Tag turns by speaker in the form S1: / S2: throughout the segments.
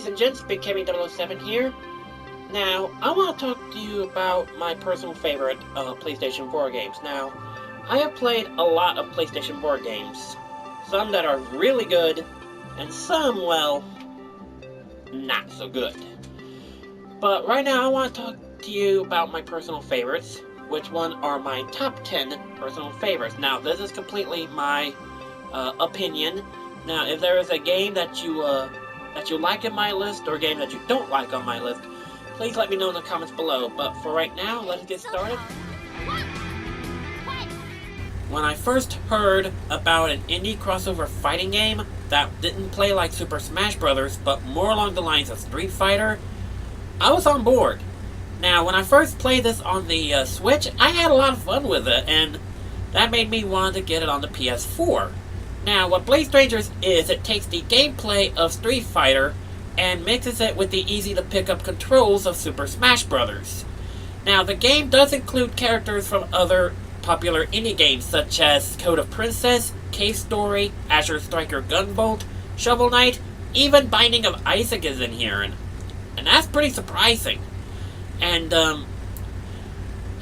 S1: and gents, Big Cammy 007 here. Now, I want to talk to you about my personal favorite PlayStation 4 games. Now, I have played a lot of PlayStation 4 games. Some that are really good, and some, well, not so good. But right now, I want to talk to you about my personal favorites, which one are my top 10 personal favorites. Now, this is completely my opinion. Now, if there is a game that you like in my list, or a game that you don't like on my list, please let me know in the comments below. But for right now, let's get started. When I first heard about an indie crossover fighting game that didn't play like Super Smash Bros., but more along the lines of Street Fighter, I was on board. Now, when I first played this on the Switch, I had a lot of fun with it, and that made me want to get it on the PS4. Now, what Bleh Stranger is, it takes the gameplay of Street Fighter and mixes it with the easy-to-pick-up controls of Super Smash Bros. Now, the game does include characters from other popular indie games such as Code of Princess, Cave Story, Azure Striker Gunvolt, Shovel Knight, even Binding of Isaac is in here, and that's pretty surprising. And, I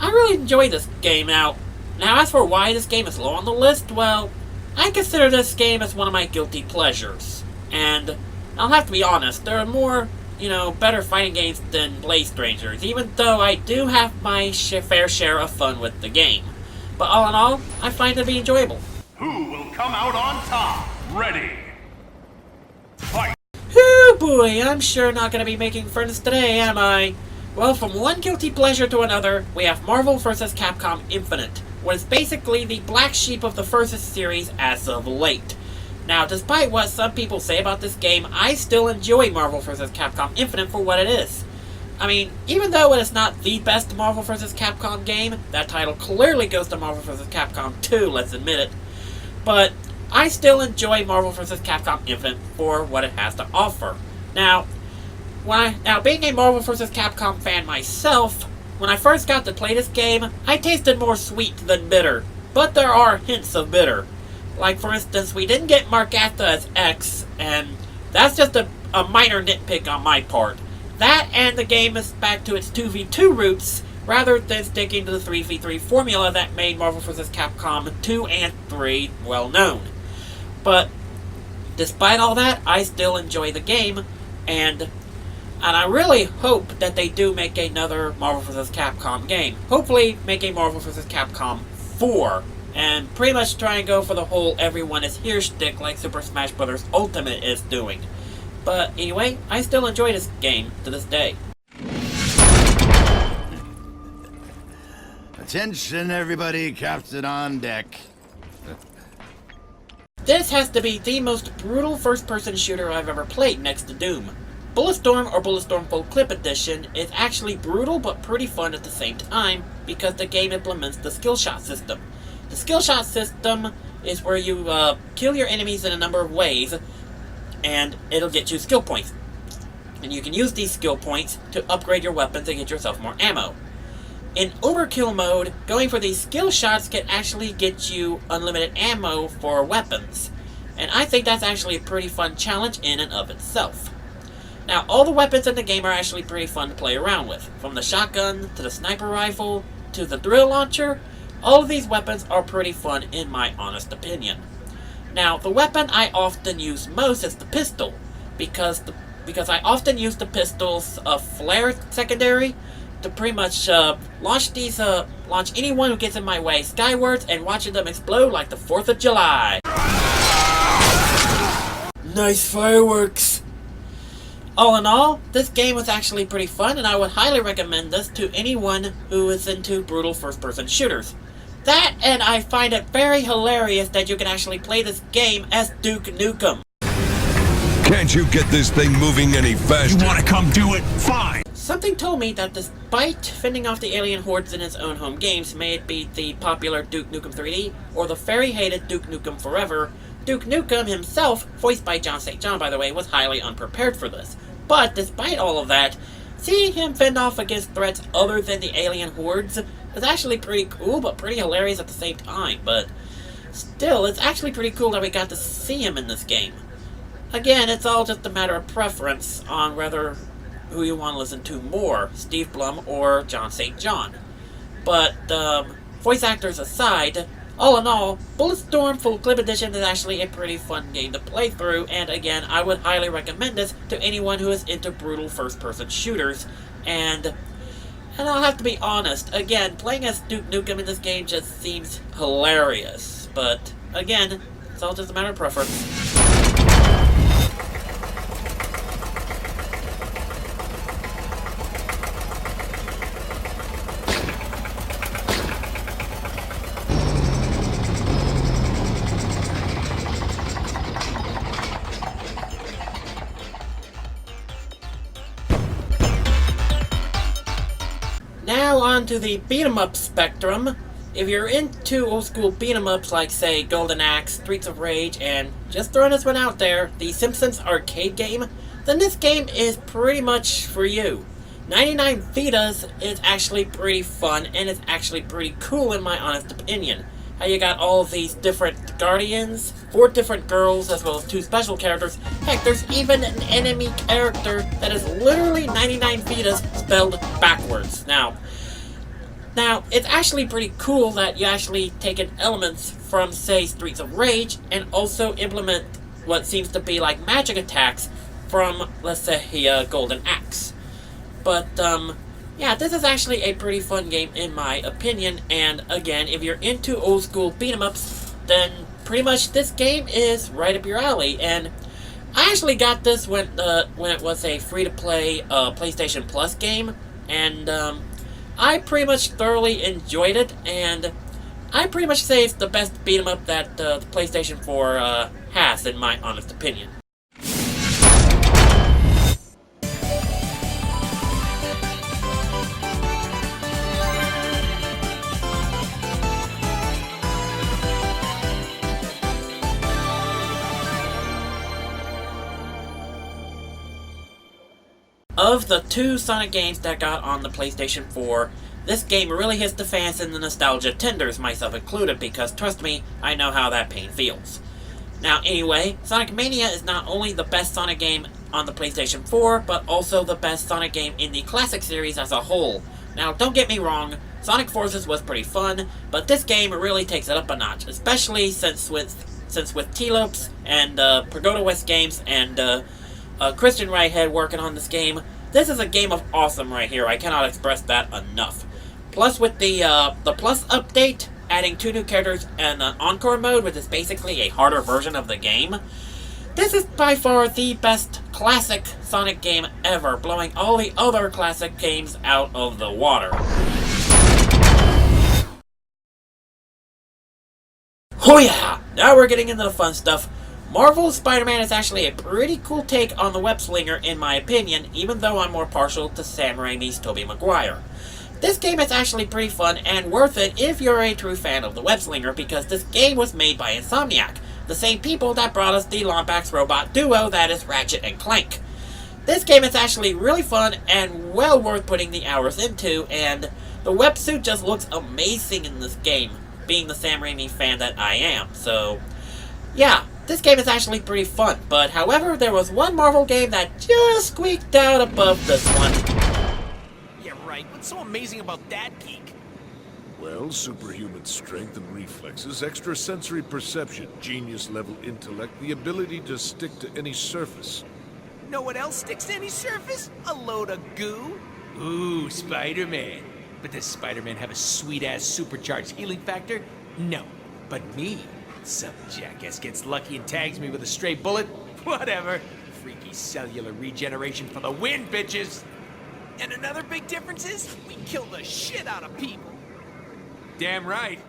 S1: really enjoy this game. Now, as for why this game is low on the list, well, I consider this game as one of my guilty pleasures. And I'll have to be honest, there are more, better fighting games than Bleh Strangers, even though I do have my fair share of fun with the game. But all in all, I find it to be enjoyable.
S2: Who will come out on top? Ready? Fight!
S1: Oh boy, I'm sure not going to be making friends today, am I? Well, from one guilty pleasure to another, we have Marvel vs. Capcom Infinite, what is basically the black sheep of the Versus series as of late. Now, despite what some people say about this game, I still enjoy Marvel vs. Capcom Infinite for what it is. I mean, even though it is not the best Marvel vs. Capcom game, that title clearly goes to Marvel vs. Capcom 2, let's admit it, but I still enjoy Marvel vs. Capcom Infinite for what it has to offer. Now, being a Marvel vs. Capcom fan myself, when I first got to play this game, I tasted more sweet than bitter, but there are hints of bitter. Like, for instance, we didn't get Margatha as X, and that's just a minor nitpick on my part. That, and the game is back to its 2v2 roots, rather than sticking to the 3v3 formula that made Marvel vs. Capcom 2 and 3 well known. But, despite all that, I still enjoy the game, and I really hope that they do make another Marvel vs. Capcom game. Hopefully, make a Marvel vs. Capcom 4. And pretty much try and go for the whole everyone is here shtick like Super Smash Bros. Ultimate is doing. But anyway, I still enjoy this game to this day.
S3: Attention everybody, captain on deck.
S1: This has to be the most brutal first-person shooter I've ever played next to Doom. Bulletstorm, or Bulletstorm Full Clip Edition, is actually brutal but pretty fun at the same time because the game implements the skill shot system. The skill shot system is where you kill your enemies in a number of ways, and it'll get you skill points. And you can use these skill points to upgrade your weapons and get yourself more ammo. In overkill mode, going for these skill shots can actually get you unlimited ammo for weapons. And I think that's actually a pretty fun challenge in and of itself. Now, all the weapons in the game are actually pretty fun to play around with. From the shotgun, to the sniper rifle, to the drill launcher, all of these weapons are pretty fun in my honest opinion. Now, the weapon I often use most is the pistol, because I often use the pistol's flare secondary to pretty much launch anyone who gets in my way skywards and watching them explode like the 4th of July. Nice fireworks! All in all, this game was actually pretty fun, and I would highly recommend this to anyone who is into brutal first-person shooters. That, and I find it very hilarious that you can actually play this game as Duke Nukem.
S4: Can't you get this thing moving any faster?
S2: You wanna come do it? Fine!
S1: Something told me that despite fending off the alien hordes in its own home games, may it be the popular Duke Nukem 3D, or the very hated Duke Nukem Forever, Duke Nukem himself, voiced by John St. John by the way, was highly unprepared for this. But despite all of that, seeing him fend off against threats other than the alien hordes is actually pretty cool, but pretty hilarious at the same time. But still, it's actually pretty cool that we got to see him in this game. again, it's all just a matter of preference on whether who you want to listen to more, Steve Blum or John St. John. But, voice actors aside, all in all, Bulletstorm Full Clip Edition is actually a pretty fun game to play through, and again, I would highly recommend this to anyone who is into brutal first-person shooters, and I'll have to be honest, again, playing as Duke Nukem in this game just seems hilarious, but again, it's all just a matter of preference. Now on to the beat-em-up spectrum. If you're into old-school beat-em-ups like, say, Golden Axe, Streets of Rage, and just throwing this one out there, the Simpsons arcade game, then this game is pretty much for you. 99 Vidas is actually pretty fun, and it's actually pretty cool in my honest opinion. How you got all of these different guardians, 4 different girls, as well as 2 special characters. Heck, there's even an enemy character that is literally 99 Vidas spelled backwards. Now, it's actually pretty cool that you actually take in elements from, say, Streets of Rage, and also implement what seems to be like magic attacks from, let's say, Golden Axe. But, yeah, this is actually a pretty fun game in my opinion, and again, if you're into old school beat-em-ups, then pretty much this game is right up your alley. And I actually got this when it was a free-to-play PlayStation Plus game, and I pretty much thoroughly enjoyed it, and I pretty much say it's the best beat-em-up that the PlayStation 4 has, in my honest opinion. Of the 2 Sonic games that got on the PlayStation 4, this game really hits the fans and the nostalgia tenders, myself included, because trust me, I know how that pain feels. Now anyway, Sonic Mania is not only the best Sonic game on the PlayStation 4, but also the best Sonic game in the classic series as a whole. Now don't get me wrong, Sonic Forces was pretty fun, but this game really takes it up a notch, especially since with T-Lopes and Pagoda West Games and Christian Whitehead working on this game. This is a game of awesome right here. I cannot express that enough. Plus, with the Plus update, adding 2 new characters and an Encore mode, which is basically a harder version of the game, this is by far the best classic Sonic game ever, blowing all the other classic games out of the water. Oh yeah! Now we're getting into the fun stuff. Marvel's Spider-Man is actually a pretty cool take on the web-slinger in my opinion, even though I'm more partial to Sam Raimi's Tobey Maguire. This game is actually pretty fun and worth it if you're a true fan of the web-slinger, because this game was made by Insomniac, the same people that brought us the Lombax robot duo that is Ratchet and Clank. This game is actually really fun and well worth putting the hours into, and the websuit just looks amazing in this game, being the Sam Raimi fan that I am, so yeah. This game is actually pretty fun, but however, there was one Marvel game that just squeaked out above this one.
S5: Yeah, right. What's so amazing about that geek?
S6: Well, superhuman strength and reflexes, extrasensory perception, genius-level intellect, the ability to stick to any surface.
S5: Know what else sticks to any surface? A load of goo. Ooh, Spider-Man. But does Spider-Man have a sweet-ass supercharged healing factor? No. But me? Some jackass gets lucky and tags me with a stray bullet? Whatever. Freaky cellular regeneration for the win, bitches! And another big difference is, we kill the shit out of people. Damn right.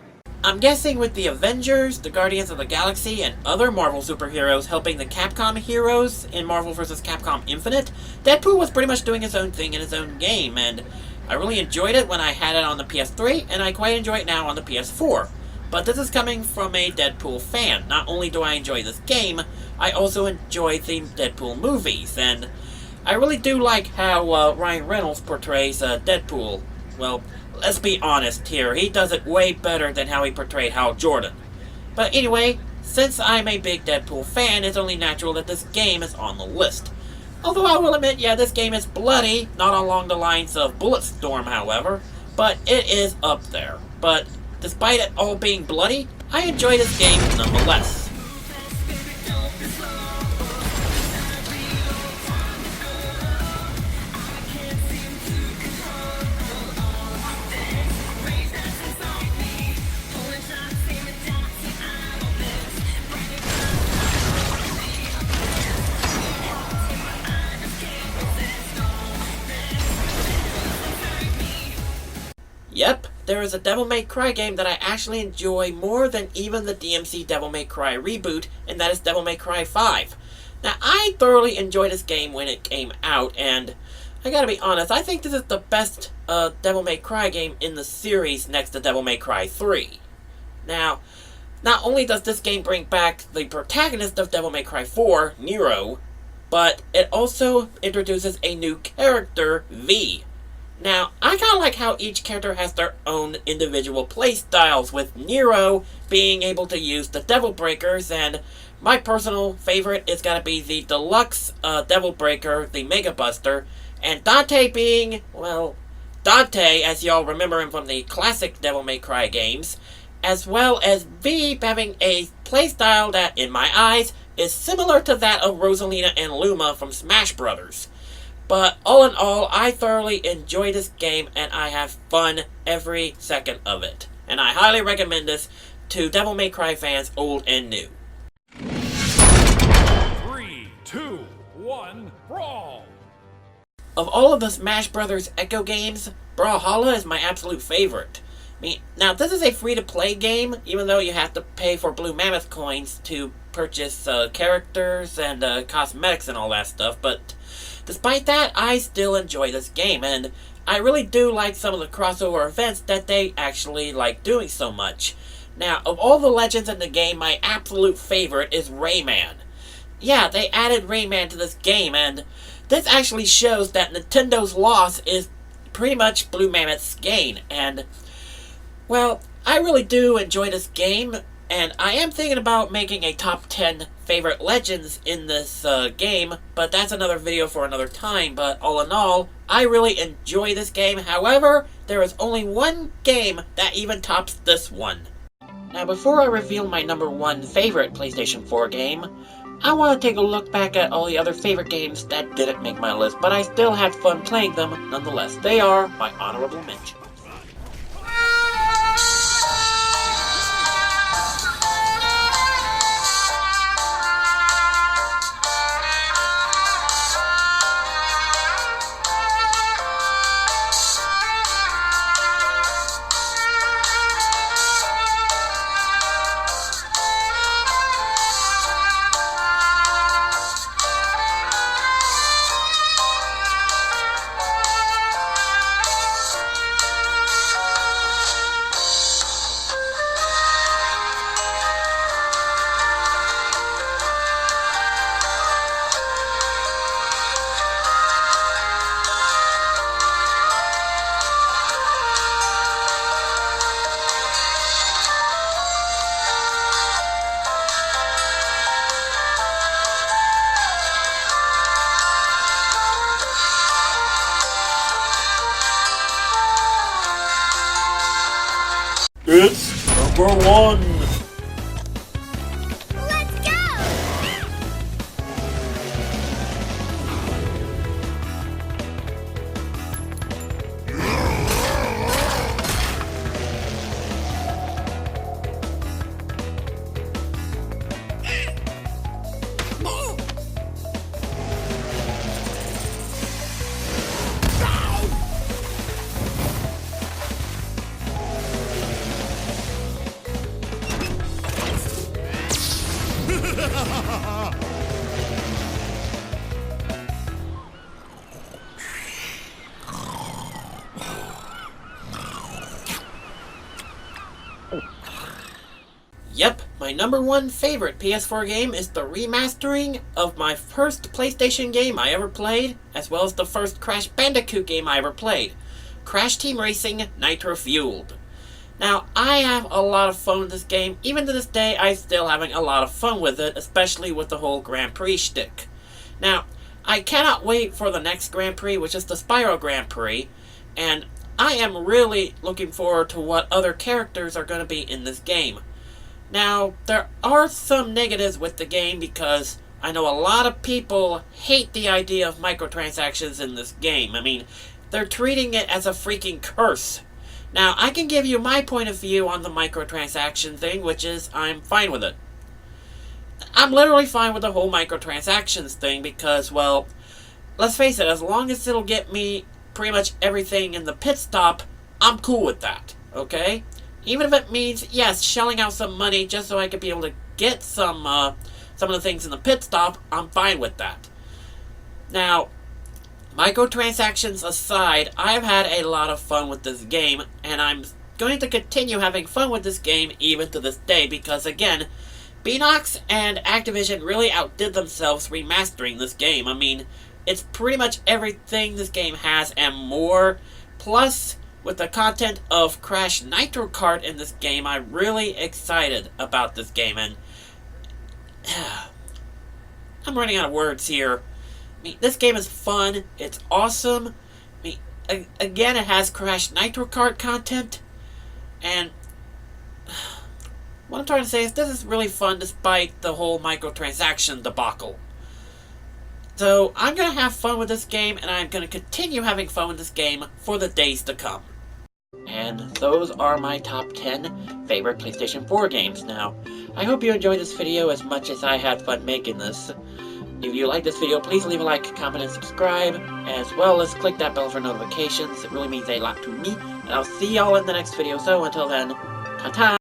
S1: I'm guessing with the Avengers, the Guardians of the Galaxy, and other Marvel superheroes helping the Capcom heroes in Marvel vs. Capcom Infinite, Deadpool was pretty much doing his own thing in his own game, and I really enjoyed it when I had it on the PS3, and I quite enjoy it now on the PS4. But this is coming from a Deadpool fan. Not only do I enjoy this game, I also enjoy the Deadpool movies, and I really do like how Ryan Reynolds portrays Deadpool. Well, let's be honest here, he does it way better than how he portrayed Hal Jordan. But anyway, since I'm a big Deadpool fan, it's only natural that this game is on the list. Although I will admit, yeah, this game is bloody, not along the lines of Bulletstorm, however, but it is up there. But despite it all being bloody, I enjoy this game nonetheless. Yep, there is a Devil May Cry game that I actually enjoy more than even the DMC Devil May Cry reboot, and that is Devil May Cry 5. Now, I thoroughly enjoyed this game when it came out, and I gotta be honest, I think this is the best Devil May Cry game in the series next to Devil May Cry 3. Now, not only does this game bring back the protagonist of Devil May Cry 4, Nero, but it also introduces a new character, V. Now, I kinda like how each character has their own individual playstyles, with Nero being able to use the Devil Breakers, and my personal favorite is gotta be the Deluxe Devil Breaker, the Mega Buster, and Dante being, well, Dante, as y'all remember him from the classic Devil May Cry games, as well as V having a playstyle that, in my eyes, is similar to that of Rosalina and Luma from Smash Brothers. But all in all, I thoroughly enjoy this game, and I have fun every second of it. And I highly recommend this to Devil May Cry fans, old and new.
S2: 3, 2, 1, brawl!
S1: Of all of the Smash Brothers Echo games, Brawlhalla is my absolute favorite. Now, this is a free-to-play game, even though you have to pay for Blue Mammoth coins to purchase characters and cosmetics and all that stuff, but despite that, I still enjoy this game, and I really do like some of the crossover events that they actually like doing so much. Now, of all the legends in the game, my absolute favorite is Rayman. Yeah, they added Rayman to this game, and this actually shows that Nintendo's loss is pretty much Blue Mammoth's gain, and well, I really do enjoy this game, and I am thinking about making a top 10 favorite legends in this game, but that's another video for another time. But all in all, I really enjoy this game. However, there is only one game that even tops this one. Now, before I reveal my number 1 favorite PlayStation 4 game, I want to take a look back at all the other favorite games that didn't make my list, but I still had fun playing them nonetheless. They are my honorable mentions. It's number 1.
S7: Let's go!
S1: Yep, my number 1 favorite PS4 game is the remastering of my first PlayStation game I ever played, as well as the first Crash Bandicoot game I ever played, Crash Team Racing Nitro Fueled. Now, I have a lot of fun with this game. Even to this day, I'm still having a lot of fun with it, especially with the whole Grand Prix shtick. Now, I cannot wait for the next Grand Prix, which is the Spyro Grand Prix, and I am really looking forward to what other characters are going to be in this game. Now, there are some negatives with the game because I know a lot of people hate the idea of microtransactions in this game. I mean, they're treating it as a freaking curse. Now, I can give you my point of view on the microtransaction thing, which is I'm fine with it. I'm literally fine with the whole microtransactions thing because, well, let's face it, as long as it'll get me pretty much everything in the pit stop, I'm cool with that, okay? Even if it means, yes, shelling out some money just so I could be able to get some of the things in the pit stop, I'm fine with that. Now, microtransactions aside, I've had a lot of fun with this game, and I'm going to continue having fun with this game even to this day because, again, Beanox and Activision really outdid themselves remastering this game. I mean, it's pretty much everything this game has and more. Plus, with the content of Crash Nitro Kart in this game, I'm really excited about this game. And I'm running out of words here. I mean, this game is fun. It's awesome. I mean, again, it has Crash Nitro Kart content. And what I'm trying to say is this is really fun despite the whole microtransaction debacle. So, I'm going to have fun with this game, and I'm going to continue having fun with this game for the days to come. And those are my top 10 favorite PlayStation 4 games. Now, I hope you enjoyed this video as much as I had fun making this. If you like this video, please leave a like, comment, and subscribe, as well as click that bell for notifications. It really means a lot to me, and I'll see y'all in the next video. So, until then, ta-ta!